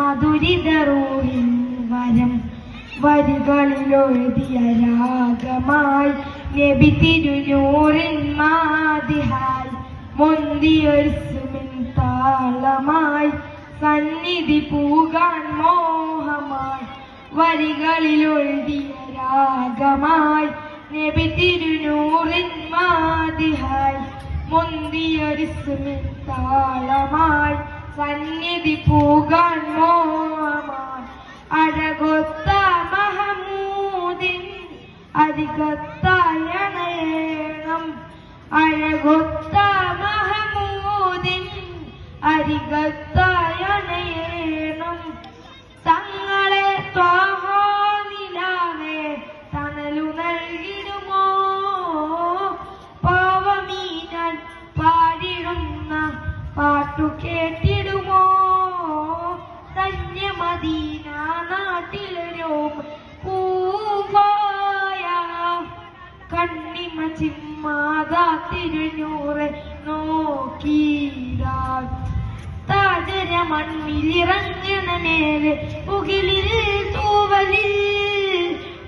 മധുരിതറൂഹിൻ വരം വരികളിലൊഴുതിയ രാഗമായി നബി തിരുനൂറിൻ മാദിഹായി മുന്തിയൊരുസുമിൻ താളമായി സന്നിധി പൂകാൻ മോഹമായി വരികളിലൊഴുതിയ രാഗമായി നബി തിരുനൂറിൻ മാദിഹായി മുന്തിയൊരുസുമിൻ താളമായി സന്നിധി പൂകാൻ മോഹമായി അഴകൊത്ത മഹമൂദിൻ അരികത്തായണയേണം അഴകൊത്ത മഹമൂദിൻ അരികത്തായണയേണം തങ്ങളെ ത്വാഹാനിലാവേ തണലു നൽകിടുമോ പാവമീനാൻ പാടിടുന്ന പാട്ടു കേട്ടിടുമോ ധന്യമദീന നാട്ടിലൊരു പൂവായ കണ്ണിമ ചിമ്മാതാ തിരുനൂറെ നോക്കിയിടാൻ താജര മണ്ണിലിറങ്ങണ മേലെ മുകിലിൽ തൂവലിൽ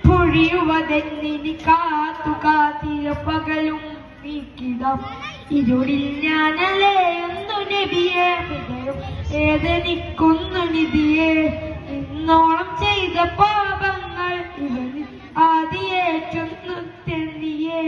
പൊഴിയുവതെന്നിനി കാത്തു കാത്തിര പകലും നീക്കിടാം ഇരുളിൽ ഞാനലയുന്നു നബിയെ ഹൃദയം വേദനിക്കുന്നു നിധിയെ ഇന്നോളം ചെയ്ത പാപങ്ങൾ ഇവനിൽ ആദിയേറ്റുന്നു തെന്നിയേ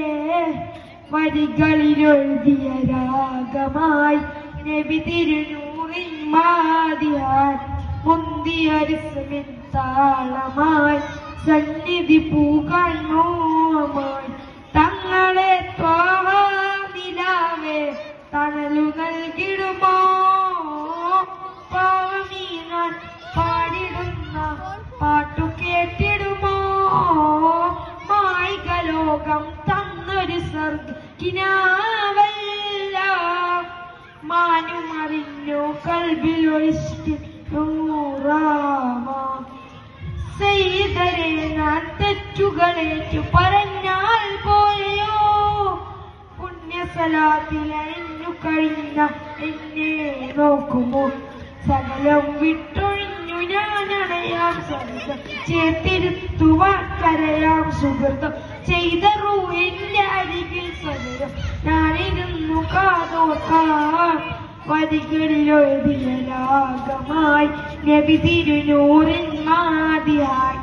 വരികളിലൊഴുതിയ രാഗമായി നബി തിരുനൂറിൻ മാദിയായി മുന്തിയൊരുസുമിൻ താളമായി സന്നിധി പൂകാൻ മോഹമായി തങ്ങളെ ത്വാഹാനിലാവേ തണലു നൽകിടുമോ പാവമീനാൻ പാടിടുന്ന പാട്ടു കേട്ടിടുമോ മായിക ലോകം തന്നൊരു സർഗിനാവല്ല മാനുമറിഞ്ഞു കൽബിലൊഴിച്ചിട്ട് നൂറാവാം ചെയ്തരെ ഞാൻ തെറ്റുകളേറ്റു പറഞ്ഞാൽ പോലെയോ പുണ്യസലാത്തിലു കഴിഞ്ഞ എന്നെ നോക്കുമോ സകലം വിട്ടൊഴിഞ്ഞു ഞാൻ അണയാം സരിതം ചേർത്തിരുത്തുവാൻ കരയാം സുഹൃതം ചെയ്ത റൂഹിന്റെ അരികിൽ സദരം ഞാനിരുന്നു കാതോർക്കാം വരികളിലൊഴുതിയ രാഗമായി നബി തിരുനൂറിൻ മാദിയായി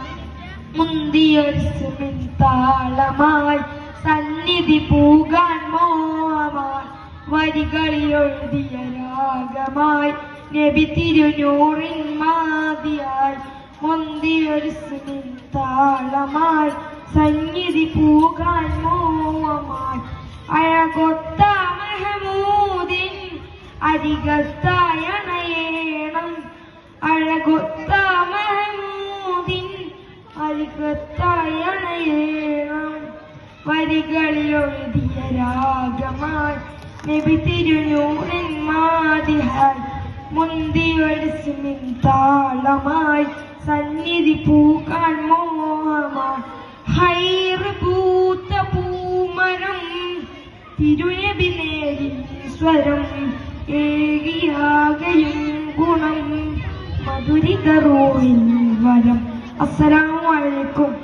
മുന്തിയൊരുസുമിൻ താളമായി സന്നിധി പൂകാൻ മോഹമായി വരികളിലൊഴുതിയ രാഗമായി നബി തിരുനൂറിൻ മാദിയായി മുന്തിയൊരുസുമിൻ താളമായി സന്നിധി പൂകാൻ മോഹമായി അഴകൊത്ത മഹമൂദിൻ അരികത്തായണയേണം അഴകൊത്ത മഹമൂദിൻ അരികത്തായണയേണം വരികളിലൊഴുതിയ രാഗമായി നബി തിരുനൂറിൻ മാദിഹായി മുന്തിയൊരുസുമിൻ താളമായി സന്നിധി പൂക്കാൻ മോഹമായി ഹൈറ് പൂത്ത പൂമരം തിരുനബി നേരിൻ സ്വരം ഏകിയാകയും ഗുണം മധുരിതറൂഹിൻ വരം. അസ്സലാമു അലൈക്കും.